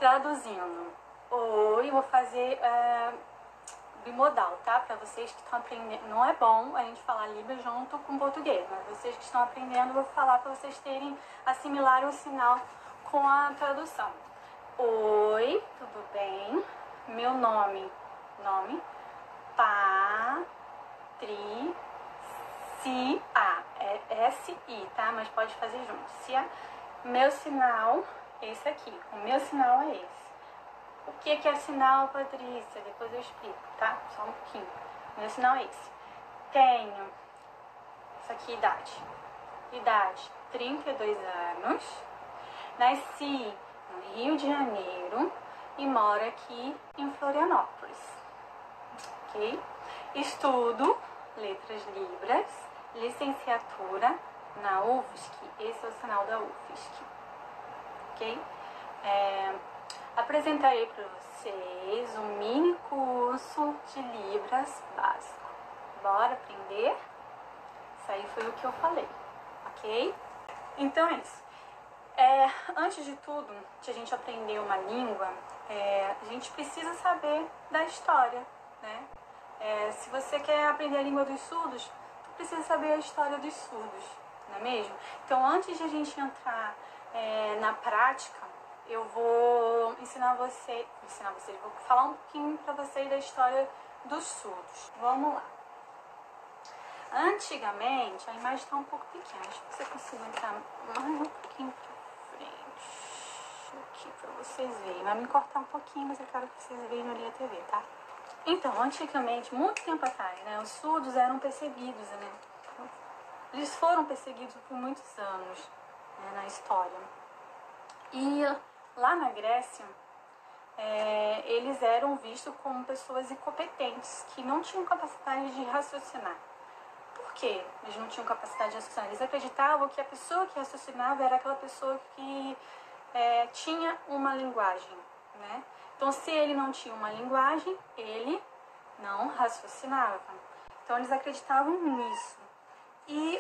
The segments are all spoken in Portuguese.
Traduzindo. Oi, vou fazer bimodal, tá? Para vocês que estão aprendendo. Não é bom a gente falar Libras junto com português, mas vocês que estão aprendendo, eu vou falar para vocês terem, assimilarem o sinal com a tradução. Oi, tudo bem? Meu nome, Patrícia, é S-I, tá? Mas pode fazer junto. Meu sinal, esse aqui. O meu sinal é esse. O que é sinal, Patrícia? Depois eu explico, tá? Só um pouquinho. Meu sinal é esse. Tenho, isso aqui, idade 32 anos. Nasci no Rio de Janeiro e moro aqui em Florianópolis. Ok? Estudo letras Libras, licenciatura na UFSC. Esse é o sinal da UFSC. Ok? Apresentarei para vocês um mini curso de Libras básico. Bora aprender? Isso aí foi o que eu falei, ok? Então é isso. Antes de tudo, de a gente aprender uma língua, a gente precisa saber da história, né? Se você quer aprender a língua dos surdos, tu precisa saber a história dos surdos, não é mesmo? Então, antes de a gente entrar na prática, eu vou vou falar um pouquinho para vocês da história dos surdos. Vamos lá. Antigamente, a imagem está um pouco pequena, acho que você consiga entrar mais um pouquinho para frente, aqui para vocês verem. Vai me cortar um pouquinho, mas eu quero que vocês vejam ali a TV, tá? Então, antigamente, muito tempo atrás, né, os surdos eram perseguidos, né? Eles foram perseguidos por muitos anos, né, na história. E lá na Grécia, eles eram vistos como pessoas incompetentes, que não tinham capacidade de raciocinar. Por quê? Eles não tinham capacidade de raciocinar. Eles acreditavam que a pessoa que raciocinava era aquela pessoa que tinha uma linguagem, né? Então, se ele não tinha uma linguagem, ele não raciocinava. Então, eles acreditavam nisso. E,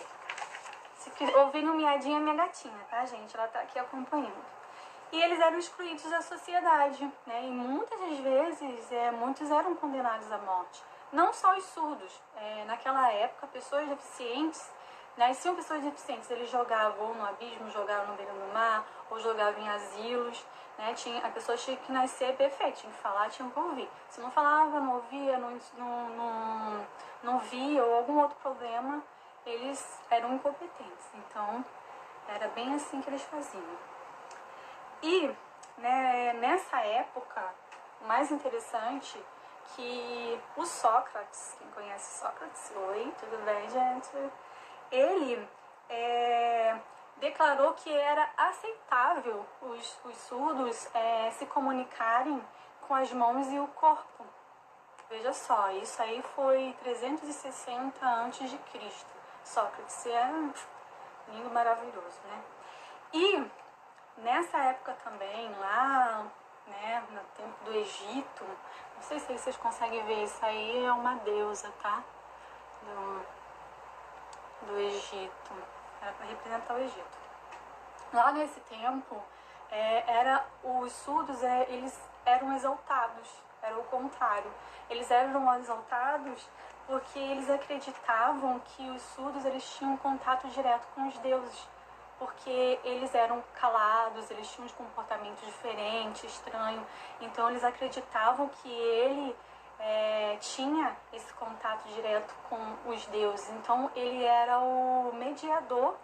ouvindo miadinha, minha gatinha, tá, gente? Ela tá aqui acompanhando. E eles eram excluídos da sociedade, né? E muitas das vezes, muitos eram condenados à morte. Não só os surdos. Naquela época, pessoas deficientes, nasciam pessoas deficientes, eles jogavam ou no abismo, jogavam no beira do mar, ou jogavam em asilos, né? A pessoa tinha que nascer perfeita, tinha que falar, tinha que ouvir. Se não falava, não ouvia, não via, ou algum outro problema, eles eram incompetentes. Então, era bem assim que eles faziam. E, né, nessa época, o mais interessante que o Sócrates, quem conhece Sócrates? Oi, tudo bem, gente? Ele declarou que era aceitável os surdos se comunicarem com as mãos e o corpo. Veja só, isso aí foi 360 a.C. Sócrates lindo, maravilhoso, né? E nessa época também, lá, né, no tempo do Egito, não sei se vocês conseguem ver, isso aí é uma deusa, tá? Do Egito, era para representar o Egito. Lá nesse tempo, os surdos, eles eram exaltados, era o contrário. Eles eram exaltados porque eles acreditavam que os surdos eles tinham contato direto com os deuses, porque eles eram calados, eles tinham um comportamento diferente, estranho. Então eles acreditavam que ele tinha esse contato direto com os deuses. Então ele era o mediador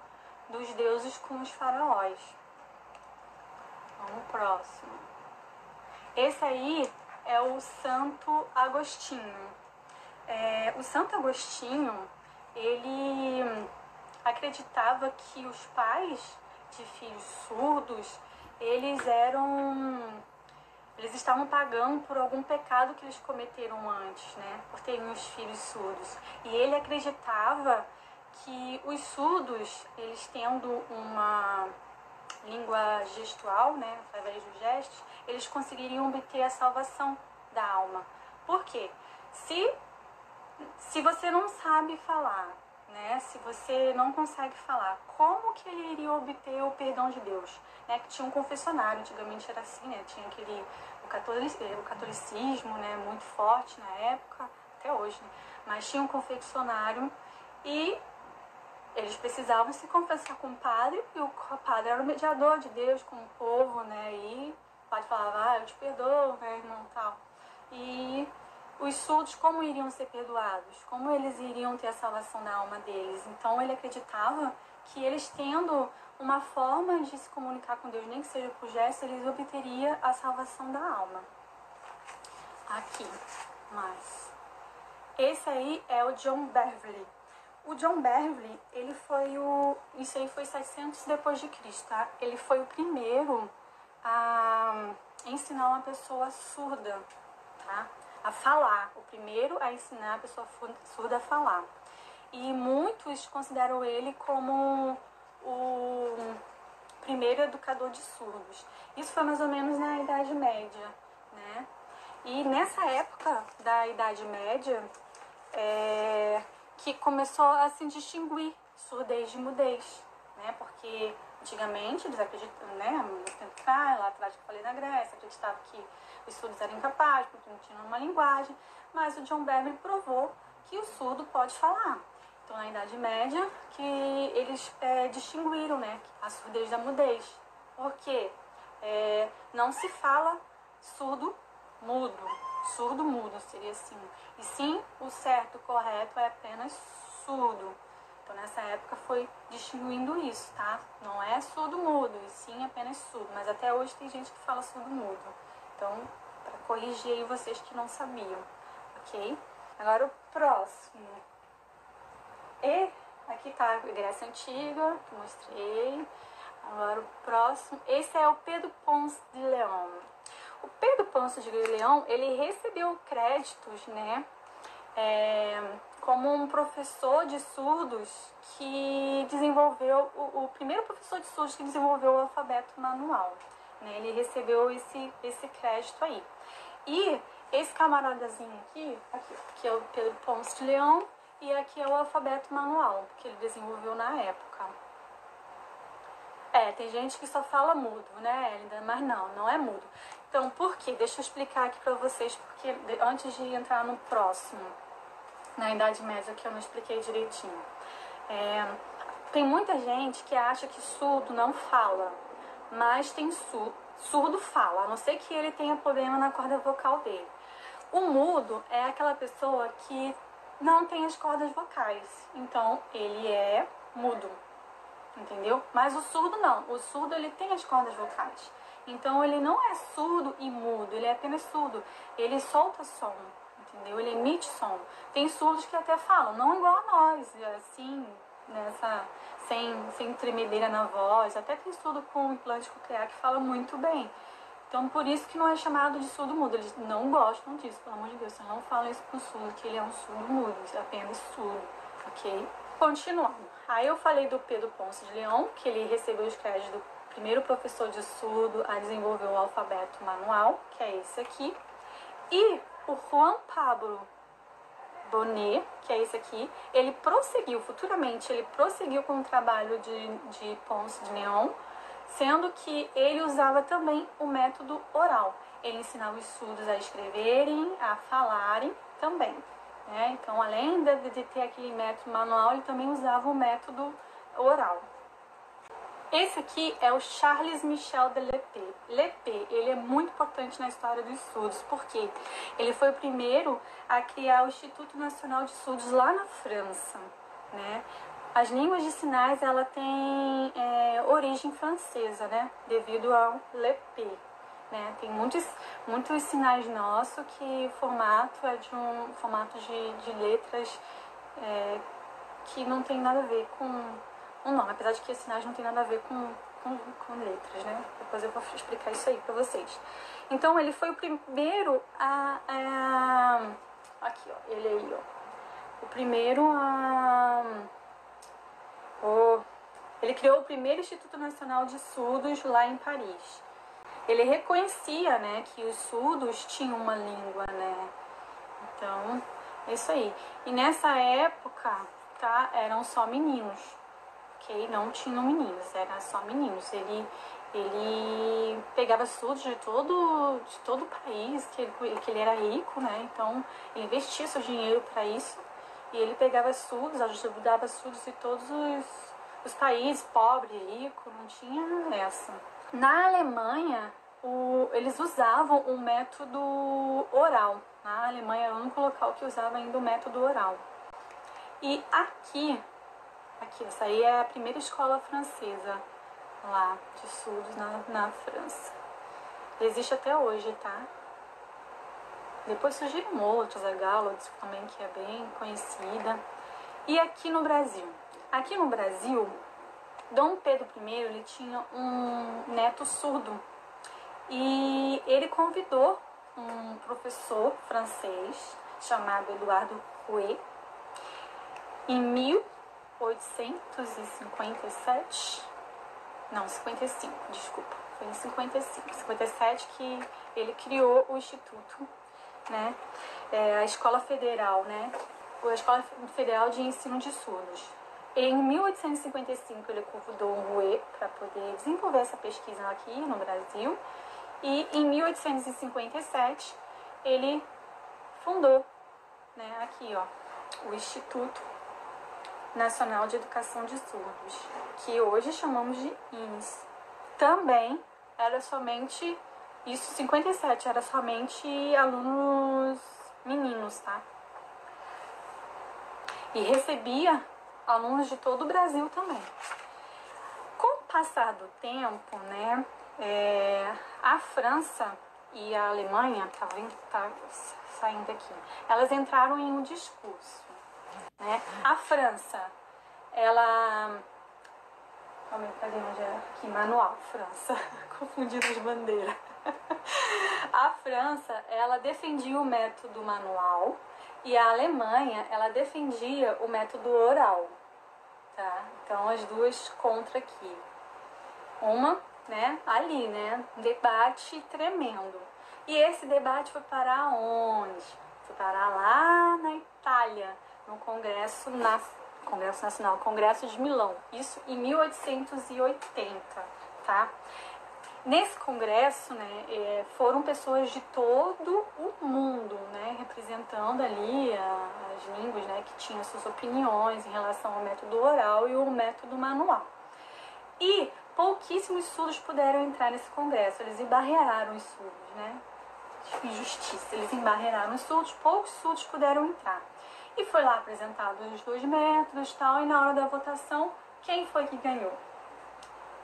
dos deuses com os faraós. Vamos pro próximo. Esse aí é o Santo Agostinho. O Santo Agostinho, ele acreditava que os pais de filhos surdos, eles estavam pagando por algum pecado que eles cometeram antes, né? Por terem os filhos surdos. E ele acreditava que os surdos, eles tendo uma língua gestual, né, através dos gestos, eles conseguiriam obter a salvação da alma. Por quê? Se você não sabe falar, né? Se você não consegue falar, como que ele iria obter o perdão de Deus? Né? Que tinha um confessionário, antigamente era assim, né? Tinha o catolicismo, né? Muito forte na época, até hoje, né? Mas tinha um confessionário e eles precisavam se confessar com o padre, e o padre era o mediador de Deus com o povo, né? E o padre falava, eu te perdoo, né, irmão, tal. E os surdos, como iriam ser perdoados? Como eles iriam ter a salvação da alma deles? Então ele acreditava que eles tendo uma forma de se comunicar com Deus, nem que seja por gesto, eles obteriam a salvação da alma. Aqui, mais. Esse aí é o John Beverly. O John Beverly, ele foi isso aí foi 700 depois de Cristo, tá? Ele foi o primeiro a ensinar uma pessoa surda, tá? A falar. O primeiro a ensinar a pessoa surda a falar. E muitos consideram ele como o primeiro educador de surdos. Isso foi mais ou menos na Idade Média, né? E nessa época da Idade Média, que começou a se distinguir surdez de mudez, né? Porque antigamente eles acreditavam, né? Lá atrás que eu falei na Grécia, acreditavam que os surdos eram incapazes, porque não tinham uma linguagem, mas o John Beverly provou que o surdo pode falar. Então, na Idade Média, que eles distinguiram, né, a surdez da mudez. Porque não se fala surdo-mudo. Surdo-mudo seria assim. E sim, o certo, o correto é apenas surdo. Então, nessa época foi distinguindo isso, tá? Não é surdo-mudo, e sim apenas surdo. Mas até hoje tem gente que fala surdo-mudo. Então, para corrigir aí vocês que não sabiam, ok? Agora o próximo. E aqui tá a Grécia Antiga, que mostrei. Agora o próximo. Esse é o Pedro Ponce de León. O Pedro Ponce de León, ele recebeu créditos, né? Como um professor de surdos que desenvolveu, o primeiro professor de surdos que desenvolveu o alfabeto manual. Né? Ele recebeu esse crédito aí. E esse camaradazinho aqui, que é o Pedro Ponce de León, e aqui é o alfabeto manual, que ele desenvolveu na época. Tem gente que só fala mudo, né, Elida? Mas não é mudo. Então, por quê? Deixa eu explicar aqui pra vocês, porque antes de entrar no próximo, na Idade Média, que eu não expliquei direitinho. Tem muita gente que acha que surdo não fala, mas tem surdo fala, a não ser que ele tenha problema na corda vocal dele. O mudo é aquela pessoa que não tem as cordas vocais, então ele é mudo, entendeu? Mas o surdo não, o surdo ele tem as cordas vocais, então ele não é surdo e mudo, ele é apenas surdo, ele solta som, entendeu? Ele emite som. Tem surdos que até falam, não igual a nós, assim, sem tremedeira na voz, até tem surdo com implante coclear que fala muito bem. Então, por isso que não é chamado de surdo mudo. Eles não gostam disso, pelo amor de Deus. Vocês não falam isso pro surdo, que ele é um surdo mudo, é apenas surdo, ok? Continuando. Aí eu falei do Pedro Ponce de León, que ele recebeu os créditos do primeiro professor de surdo a desenvolver o alfabeto manual, que é esse aqui. E o Juan Pablo Bonet, que é esse aqui, ele prosseguiu, futuramente, ele prosseguiu com o trabalho de Ponce de León, sendo que ele usava também o método oral. Ele ensinava os surdos a escreverem, a falarem também. Né? Então, além de ter aquele método manual, ele também usava o método oral. Esse aqui é o Charles Michel de Lépée. Lépée, ele é muito importante na história dos surdos, porque ele foi o primeiro a criar o Instituto Nacional de Surdos lá na França, né? As línguas de sinais, ela tem origem francesa, né? Devido ao Lépée, né? Tem muitos sinais nossos que o formato é de um formato de letras que não tem nada a ver com o nome, apesar de que os sinais não tem nada a ver com letras, né? Depois eu vou explicar isso aí pra vocês. Então, ele foi o primeiro aqui, ó, ele aí, ó. O primeiro ele criou o primeiro Instituto Nacional de Surdos lá em Paris. Ele reconhecia, né, que os surdos tinham uma língua, né? Então, é isso aí. E nessa época, tá? Eram só meninos, ok? Não tinham meninos, era só meninos. Ele pegava surdos de todo o país, que ele era rico, né? Então, ele investia seu dinheiro para isso. E ele pegava surdos, ajudava surdos de todos os países, pobre, rico, não tinha essa. Na Alemanha, eles usavam o método oral. Na Alemanha era o único local que usava ainda o método oral. E aqui, essa aí é a primeira escola francesa lá de surdos na França. Existe até hoje, tá? Depois surgiram outras, a Gallows também, que é bem conhecida. E aqui no Brasil? Aqui no Brasil, Dom Pedro I, ele tinha um neto surdo. E ele convidou um professor francês chamado Eduardo Coué em 1857. Não, 55, desculpa. Foi em 55, 57 que ele criou o Instituto, né? A Escola Federal, né? A Escola Federal de Ensino de Surdos. Em 1855 ele convidou o Rouet para poder desenvolver essa pesquisa aqui no Brasil. E em 1857 ele fundou, né, aqui, ó, o Instituto Nacional de Educação de Surdos, que hoje chamamos de INES. Também era somente, isso 57, era somente alunos meninos, tá? E recebia alunos de todo o Brasil também. Com o passar do tempo, né, a França e a Alemanha, tá saindo aqui, elas entraram em um discurso, né? A França, ela... Cadê onde é? Aqui, manual, França. Confundindo as bandeiras. A França, ela defendia o método manual e a Alemanha, ela defendia o método oral, tá? Então, as duas contra aqui. Uma, né, ali, né? Debate tremendo. E esse debate foi parar onde? Foi parar lá na Itália, no Congresso Nacional, Congresso de Milão. Isso em 1880, tá? Nesse congresso, né, foram pessoas de todo o mundo, né, representando ali as línguas, né, que tinham suas opiniões em relação ao método oral e o método manual. E pouquíssimos surdos puderam entrar nesse congresso, eles embarrearam os surdos, né? Injustiça, eles embarrearam os surdos, poucos surdos puderam entrar. E foi lá apresentado os dois métodos e tal, e na hora da votação, quem foi que ganhou?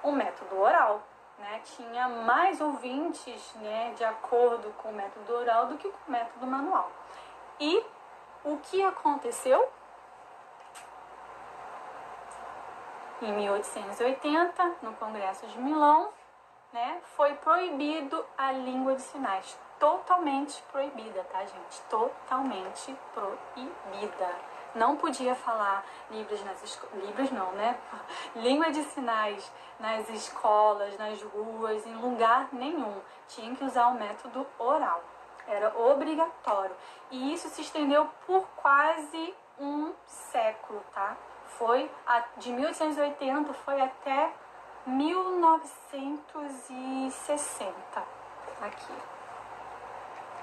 O método oral, né? Tinha mais ouvintes, né, de acordo com o método oral do que com o método manual. E o que aconteceu? Em 1880, no Congresso de Milão, né, foi proibido a língua de sinais. Totalmente proibida, tá, gente? Totalmente proibida. Não podia falar Libras não, né? Língua de sinais nas escolas, nas ruas, em lugar nenhum. Tinha que usar o método oral. Era obrigatório. E isso se estendeu por quase um século, tá? Foi de 1880 foi até 1960 aqui.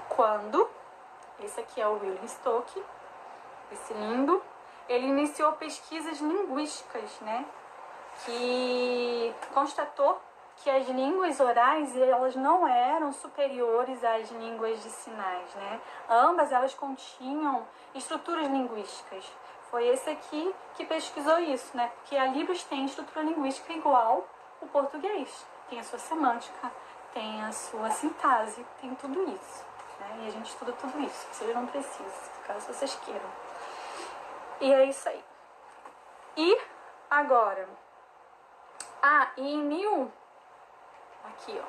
Quando esse aqui é o William Stoke, esse lindo, ele iniciou pesquisas linguísticas, né? Que constatou que as línguas orais elas não eram superiores às línguas de sinais, né? Ambas elas continham estruturas linguísticas. Foi esse aqui que pesquisou isso, né? Porque a Libras tem estrutura linguística igual o português. Tem a sua semântica, tem a sua sintaxe, tem tudo isso, né? E a gente estuda tudo isso. Vocês não precisam, caso vocês queiram. E é isso aí. E agora... Aqui, ó.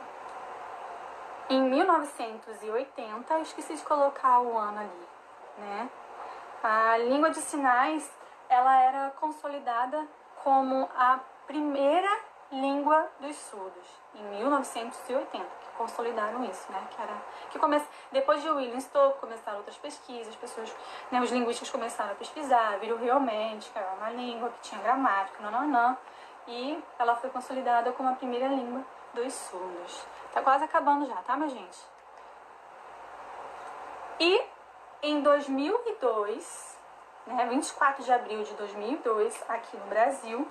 Em 1980, eu esqueci de colocar o ano ali, né? A língua de sinais, ela era consolidada como a primeira língua dos surdos, em 1980, que consolidaram isso, né? Depois de William Stowe começaram outras pesquisas, pessoas, né, os linguistas começaram a pesquisar, viram realmente que era uma língua que tinha gramática, nananã, e ela foi consolidada como a primeira língua dos surdos. Tá quase acabando já, tá, minha gente? E em 2002, né, 24 de abril de 2002, aqui no Brasil,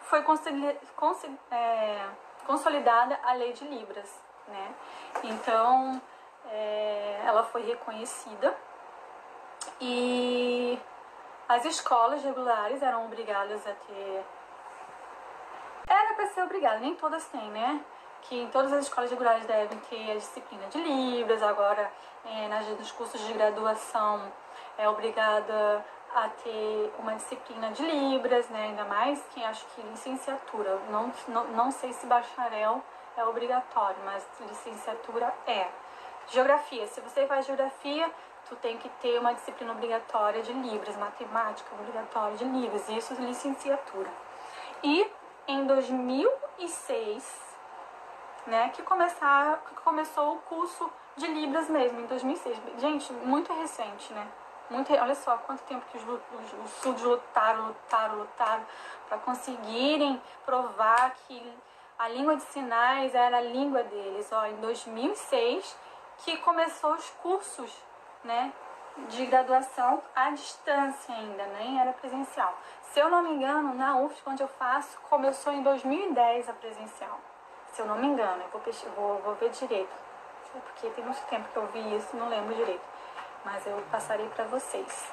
foi consolidada a Lei de Libras, né? Então, ela foi reconhecida e as escolas regulares eram obrigadas a ter... Era para ser obrigada, nem todas têm, né? Que em todas as escolas regulares devem ter a disciplina de Libras, agora nos cursos de graduação é obrigada a ter uma disciplina de Libras, né? Ainda mais quem acha que licenciatura, não sei se bacharel é obrigatório, mas licenciatura é. Geografia, se você faz geografia, tu tem que ter uma disciplina obrigatória de Libras, matemática obrigatória de Libras, isso é licenciatura. E em 2006, né, que começou o curso de Libras mesmo, em 2006. Gente, muito recente, né? Olha só quanto tempo que os surdos lutaram para conseguirem provar que a língua de sinais era a língua deles. Ó, em 2006 que começou os cursos, né, de graduação à distância ainda, nem era presencial. Se eu não me engano, na UFSC, onde eu faço, começou em 2010 a presencial. Se eu não me engano, eu vou ver direito, porque tem muito tempo que eu vi isso, não lembro direito, mas eu passarei para vocês.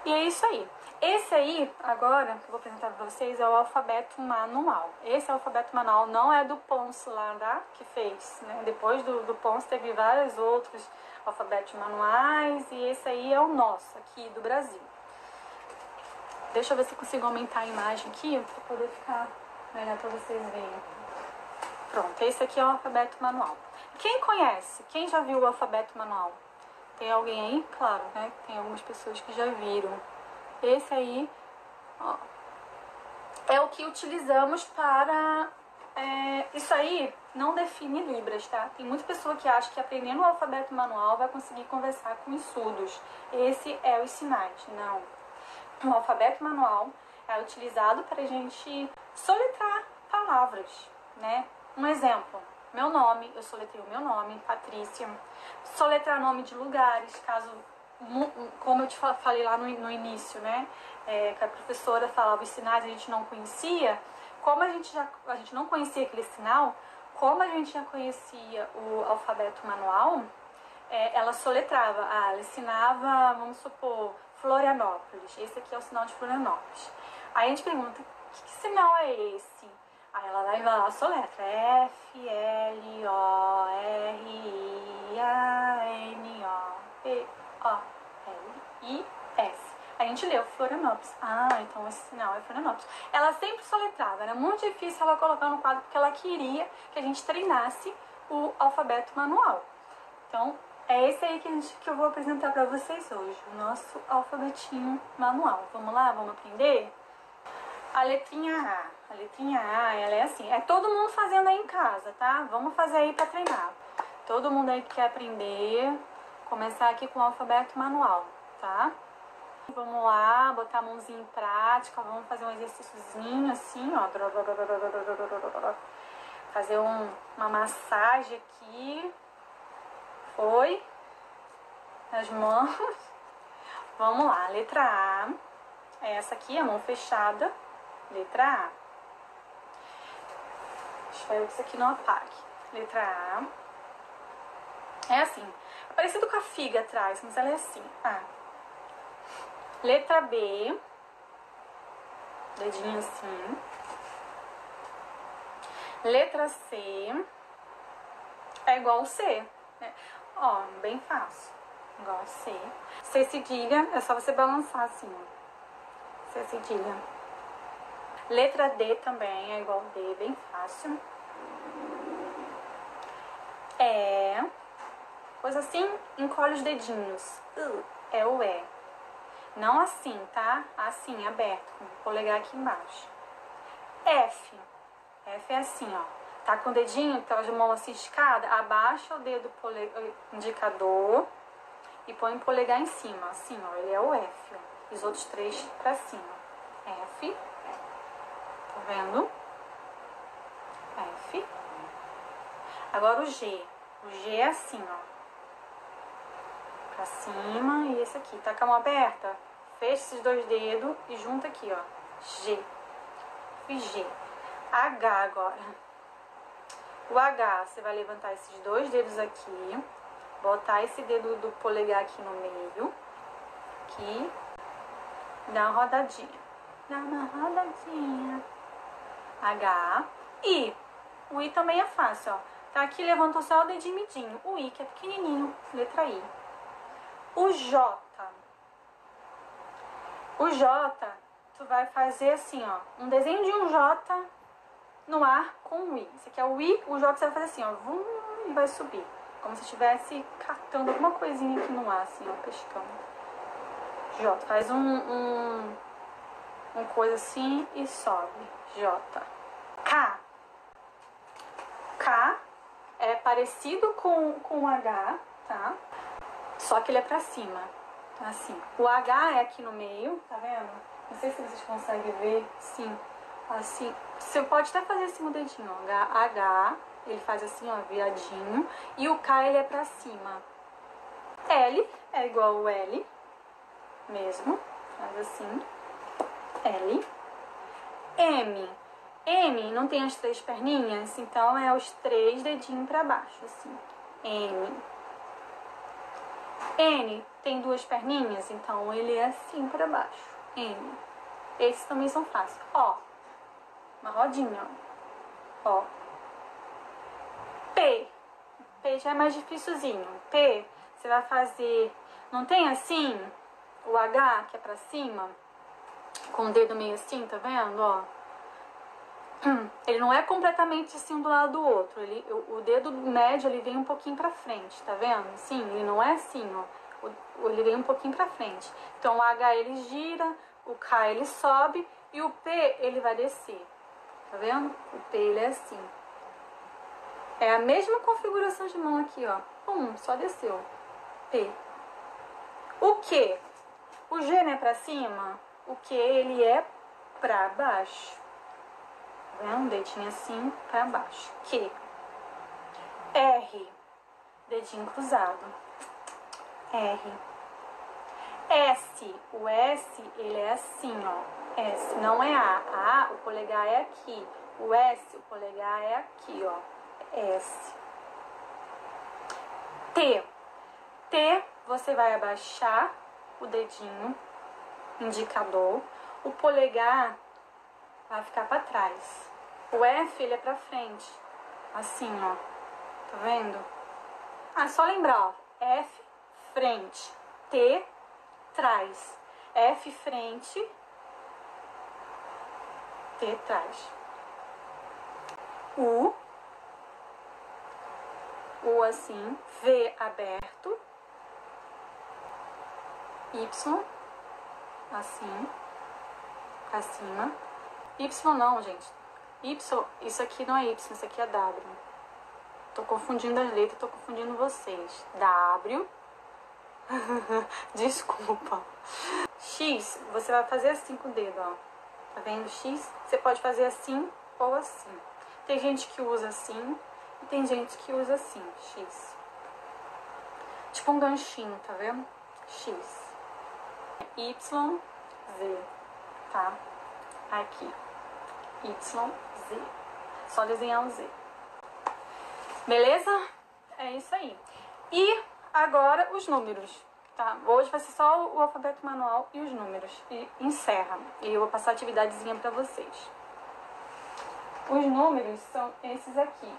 E é isso aí. Esse aí, agora, que eu vou apresentar para vocês, é o alfabeto manual. Esse alfabeto manual não é do Pons lá, tá? Que fez, né? Depois do Pons teve vários outros alfabetos manuais, e esse aí é o nosso, aqui do Brasil. Deixa eu ver se eu consigo aumentar a imagem aqui, para poder ficar melhor para vocês verem. Pronto, esse aqui é o alfabeto manual. Quem conhece? Quem já viu o alfabeto manual? Tem alguém aí? Claro, né? Tem algumas pessoas que já viram. Esse aí, ó, é o que utilizamos para... isso aí não define Libras, tá? Tem muita pessoa que acha que aprendendo o alfabeto manual vai conseguir conversar com os surdos. Esse é os sinais, não. O alfabeto manual é utilizado para a gente soletrar palavras, né? Um exemplo, meu nome, eu soletrei o meu nome, Patrícia. Soletrar nome de lugares, caso, como eu te falei lá no início, né? Que a professora falava os sinais, a gente não conhecia. Como a gente não conhecia aquele sinal, como a gente já conhecia o alfabeto manual, ela soletrava. Ela ensinava, vamos supor, Florianópolis. Esse aqui é o sinal de Florianópolis. Aí a gente pergunta, que sinal é esse? Aí ela vai lá, soletra. F-L-O-R-I-A-N-O-P-O-L-I-S. A gente leu Florianópolis. Ah, então esse sinal é Florianópolis. Ela sempre soletrava. Era muito difícil ela colocar no quadro, porque ela queria que a gente treinasse o alfabeto manual. Então, é esse aí que eu vou apresentar para vocês hoje, o nosso alfabetinho manual. Vamos lá? Vamos aprender? A letrinha A. A letrinha A, ela é assim. É todo mundo fazendo aí em casa, tá? Vamos fazer aí para treinar. Todo mundo aí que quer aprender, começar aqui com o alfabeto manual, tá? Vamos lá, botar a mãozinha em prática. Vamos fazer um exercíciozinho assim, ó. Fazer uma massagem aqui. Foi. As mãos. Vamos lá, letra A. É essa aqui, a mão fechada. Letra A. Espero que isso aqui não apague. Letra A. É assim. É parecido com a figa atrás, mas ela é assim. A. Letra B. Dedinho assim. Letra C. É igual o C, né? Ó, bem fácil. Igual a C. C cedilha, é só você balançar assim, ó. C cedilha. Letra D também é igual D, bem fácil. Coisa assim, encolhe os dedinhos. É o E. Não assim, tá? Assim, aberto, com o polegar aqui embaixo. F. F é assim, ó. Tá com o dedinho, tá de mão assim esticada, abaixa o dedo indicador e põe o polegar em cima, assim, ó. Ele é o F, ó. Os outros três pra cima. F. Tá vendo? F. Agora o G. O G é assim, ó. Pra cima e esse aqui. Tá com a mão aberta? Fecha esses dois dedos e junta aqui, ó. G. E G. H agora. O H, você vai levantar esses dois dedos aqui, botar esse dedo do polegar aqui no meio, aqui, dá uma rodadinha. Dá uma rodadinha. H. I. O I também é fácil, ó. Tá aqui, levantou só o dedinho midinho. O I, que é pequenininho, letra I. O J. O J, tu vai fazer assim, ó, um desenho de um J no ar com o I. Esse aqui é o I, o J você vai fazer assim, ó, vum, e vai subir. Como se estivesse catando alguma coisinha aqui no ar, assim, ó, pescando. J, faz um coisa assim e sobe. J. K. K é parecido com o H, tá? Só que ele é pra cima. Então, assim, o H é aqui no meio, tá vendo? Não sei se vocês conseguem ver, sim. Assim, você pode até fazer assim o dedinho, ó. H, ele faz assim, ó, viradinho. E o K, ele é pra cima. L é igual o L, mesmo. Faz assim. L. M. M não tem as três perninhas, então é os três dedinhos pra baixo, assim. M. N tem duas perninhas, então ele é assim pra baixo. N. Esses também são fáceis. Ó. Uma rodinha, ó. P. P já é mais dificilzinho. P, você vai fazer... Não tem assim? O H, que é pra cima? Com o dedo meio assim, tá vendo? Ó. Ele não é completamente assim um do lado do outro. O dedo médio, ele vem um pouquinho pra frente, tá vendo? Sim, ele não é assim, ó. Ele vem um pouquinho pra frente. Então, o H, ele gira, o K, ele sobe e o P, ele vai descer. Tá vendo? O P, ele é assim. É a mesma configuração de mão aqui, ó. Pum, só desceu. P. O Q? O G não é pra cima? O Q, ele é pra baixo. Tá vendo? Dedinho assim, pra baixo. Q. R. Dedinho cruzado. R. S. O S, ele é assim, ó. S, não é A. A, o polegar é aqui. O S, o polegar é aqui, ó. S. T. T, você vai abaixar o dedinho indicador. O polegar vai ficar pra trás. O F, ele é pra frente. Assim, ó. Tá vendo? Ah, só lembrar, ó. F, frente. T, trás. F, frente. T, trás. U assim, V aberto, Y, assim, pra cima. Y não, gente. Y, isso aqui não é Y, isso aqui é W. Tô confundindo as letras, tô confundindo vocês. W. Desculpa. X, você vai fazer assim com o dedo, ó. Tá vendo? X, você pode fazer assim ou assim. Tem gente que usa assim e tem gente que usa assim, X. Tipo um ganchinho, tá vendo? X. Y, Z, tá? Aqui. Y, Z. Só desenhar um Z. Beleza? É isso aí. E agora os números, tá? Hoje vai ser só o alfabeto manual e os números. E encerra. E eu vou passar a atividadezinha pra vocês. Os números são esses aqui.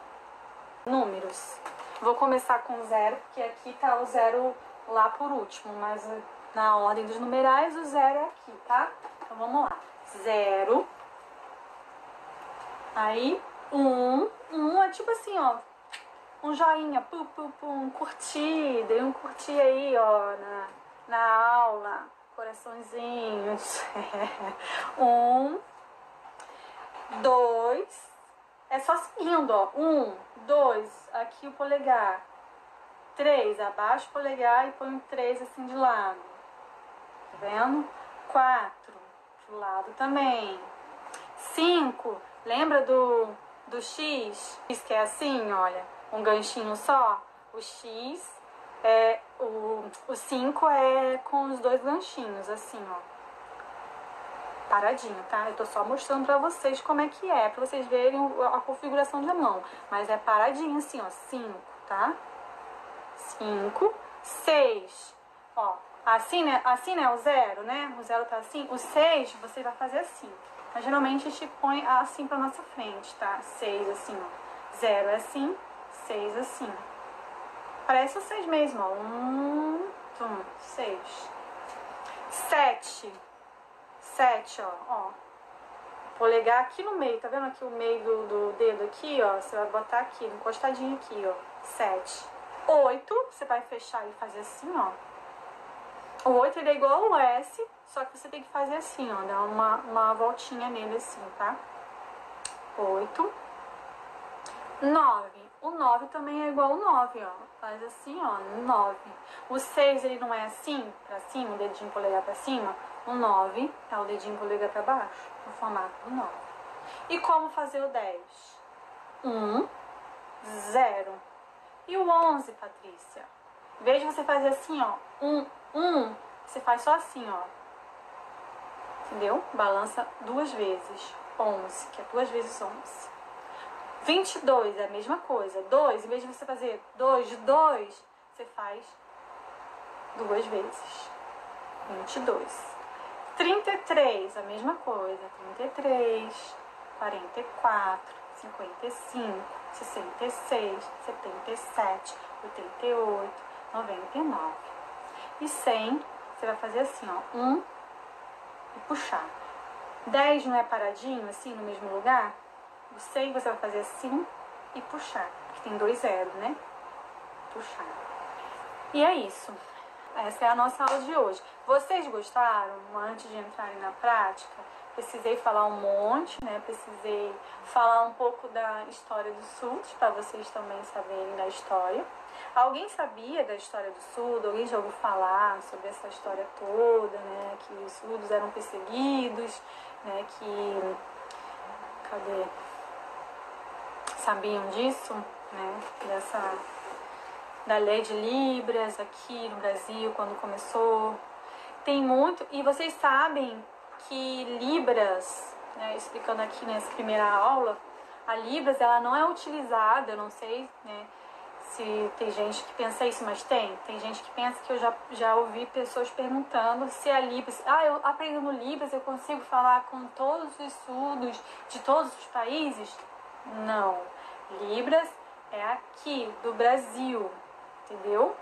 Números. Vou começar com 0, porque aqui tá o 0 lá por último, mas na ordem dos numerais o 0 é aqui, tá? Então vamos lá. 0. Aí 1. 1 é tipo assim, ó. Um joinha, um curtir, dei um curtir aí, ó, na aula, coraçõezinhos. 1, 2, é só seguindo, ó. 1, 2, aqui o polegar. 3, abaixa o polegar e põe o 3 assim de lado. Tá vendo? 4, pro lado também. 5, lembra do X? X que é assim, olha, um ganchinho só. O X é o 5 é com os dois ganchinhos, assim, ó. Paradinho, tá? Eu tô só mostrando pra vocês como é que é, pra vocês verem a configuração da mão. Mas é paradinho assim, ó, 5, tá? 5, 6, ó, assim, né, o 0, né? O 0 tá assim. O 6 você vai fazer assim. Mas geralmente a gente põe assim pra nossa frente, tá? 6 assim, ó. 0 é assim, 6 assim. Parece o 6 mesmo, ó. 1, 6. 7. 7, ó. Polegar aqui no meio, tá vendo aqui o meio do dedo aqui, ó? Você vai botar aqui, encostadinho aqui, ó. 7. 8, você vai fechar e fazer assim, ó. O 8 ele é igual ao S, só que você tem que fazer assim, ó. Dar uma voltinha nele assim, tá? 8. 9. O 9 também é igual ao 9, ó. Faz assim, ó. 9. O 6 ele não é assim, pra cima, o dedinho polegar pra cima. O 9 é o dedinho polegar pra baixo, no formato do 9. E como fazer o 10? 1, 0. E o 11, Patrícia? Em vez de você fazer assim, ó, 1, você faz só assim, ó. Entendeu? Balança 2 vezes. 11, que é 2 vezes 11. 22 é a mesma coisa. 2, em vez de você fazer 2 de 2, você faz 2 vezes. 22. 33, a mesma coisa. 33, 44, 55, 66, 77, 88, 99. E 100, você vai fazer assim, ó. 1 e puxar. 10 não é paradinho, assim, no mesmo lugar? O 100 você vai fazer assim e puxar. Porque tem 2 zeros, né? Puxar. E é isso. Essa é a nossa aula de hoje. Vocês gostaram? Antes de entrarem na prática, precisei falar um monte, né? Precisei falar um pouco da história do SUS, para vocês também saberem da história. Alguém sabia da história do surdo? Alguém já ouviu falar sobre essa história toda, né? Que os surdos eram perseguidos, né? Que... Cadê? Sabiam disso, né? Da lei de Libras aqui no Brasil, quando começou. Tem muito... E vocês sabem que Libras, né? Explicando aqui nessa primeira aula, a Libras, ela não é utilizada, eu não sei, né? Se tem gente que pensa isso, mas tem gente que pensa, que eu já ouvi pessoas perguntando se a Libras... eu aprendendo Libras eu consigo falar com todos os surdos de todos os países? Não. Libras é aqui, do Brasil, entendeu?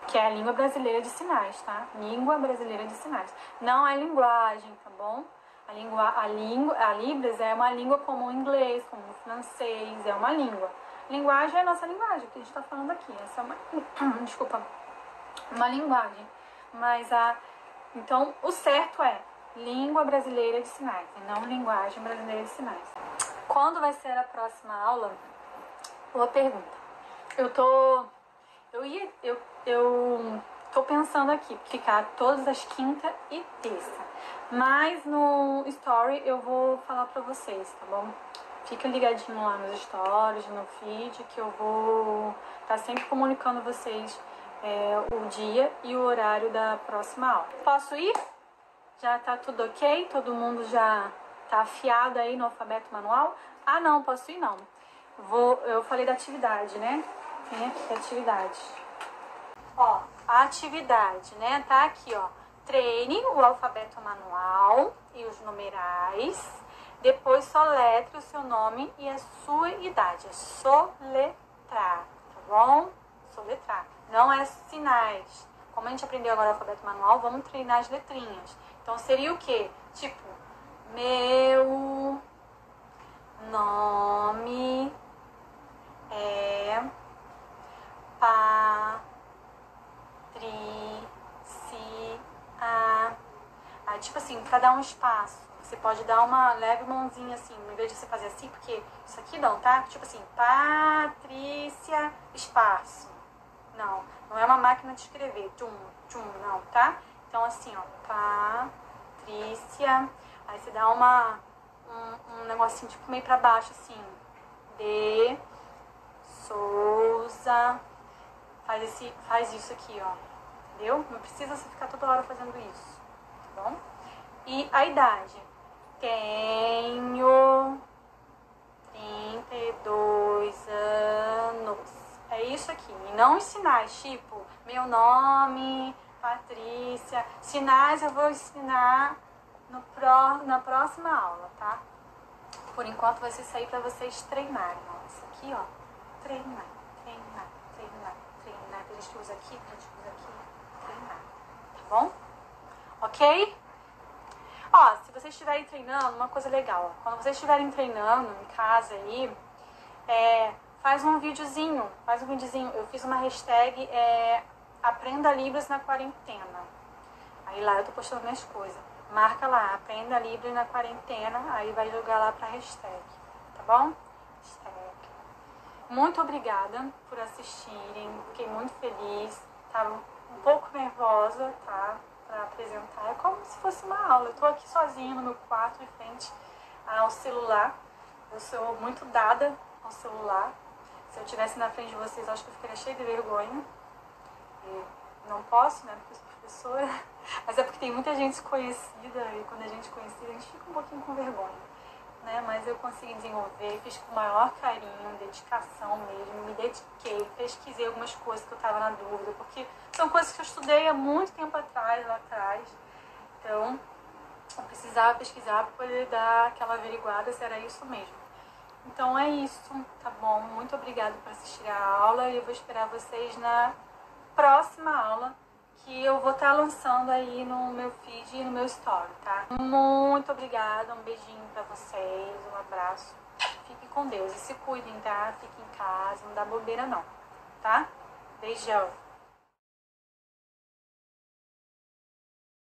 Que é a língua brasileira de sinais, tá? Língua brasileira de sinais. Não é linguagem, tá bom? A Libras é uma língua como o inglês, como o francês, é uma língua. Linguagem é a nossa linguagem, que a gente está falando aqui. Essa é uma... Desculpa. Uma linguagem. Mas então, o certo é língua brasileira de sinais, e não linguagem brasileira de sinais. Quando vai ser a próxima aula? Boa pergunta. Eu tô pensando aqui, ficar todas as quinta e terça. Mas no story eu vou falar pra vocês, tá bom? Fica ligadinho lá nos stories, no feed, que eu vou estar sempre comunicando a vocês o dia e o horário da próxima aula. Posso ir? Já tá tudo ok? Todo mundo já tá afiado aí no alfabeto manual? Ah, não, posso ir não. Eu falei da atividade, né? Tem aqui a atividade. Ó, a atividade, né? Tá aqui, ó. Treine o alfabeto manual e os numerais. Depois soletre o seu nome e a sua idade. É soletrar, tá bom? Soletrar. Não é sinais. Como a gente aprendeu agora o alfabeto manual, vamos treinar as letrinhas. Então seria o quê? Tipo, meu nome é Patrícia Aí, tipo assim, pra dar um espaço, você pode dar uma leve mãozinha assim, em vez de você fazer assim, porque isso aqui não, tá? Tipo assim, Patrícia, espaço. Não, não é uma máquina de escrever, tchum, tchum, não, tá? Então assim, ó, Patrícia, aí você dá um negocinho tipo meio pra baixo, assim, de Souza, faz isso aqui, ó, entendeu? Não precisa você ficar toda hora fazendo isso, tá bom? E a idade, tenho 32 anos. É isso aqui. E não os sinais, tipo, meu nome, Patrícia. Sinais eu vou ensinar na próxima aula, tá? Por enquanto vai ser isso aí pra vocês treinarem. Ó. Isso aqui, ó. Treinar, treinar, treinar, treinar. Tem gente que usa aqui, tem gente que usa aqui. Treinar. Tá bom? Ok? Ó, se vocês estiverem treinando, uma coisa legal, ó, quando vocês estiverem treinando em casa aí, faz um videozinho, eu fiz uma hashtag, Aprenda Libras na Quarentena, aí lá eu tô postando minhas coisas, marca lá, Aprenda Libras na Quarentena, aí vai jogar lá pra hashtag, tá bom? Hashtag. Muito obrigada por assistirem, fiquei muito feliz, tava um pouco nervosa, tá? Pra apresentar, é como se fosse uma aula. Eu tô aqui sozinha no meu quarto, de frente ao celular. Eu sou muito dada ao celular. Se eu estivesse na frente de vocês, acho que eu ficaria cheia de vergonha. E não posso, né, porque eu sou professora. Mas é porque tem muita gente conhecida e quando a gente é conhecida, a gente fica um pouquinho com vergonha. Né? Mas eu consegui desenvolver, fiz com o maior carinho, dedicação mesmo, me dediquei, pesquisei algumas coisas que eu estava na dúvida, porque são coisas que eu estudei há muito tempo atrás, lá atrás, então eu precisava pesquisar para poder dar aquela averiguada se era isso mesmo. Então é isso, tá bom? Muito obrigada por assistir a aula e eu vou esperar vocês na próxima aula, que eu vou estar lançando aí no meu feed e no meu story, tá? Muito obrigada, um beijinho pra vocês, um abraço. Fiquem com Deus e se cuidem, tá? Fiquem em casa, não dá bobeira não, tá? Beijão.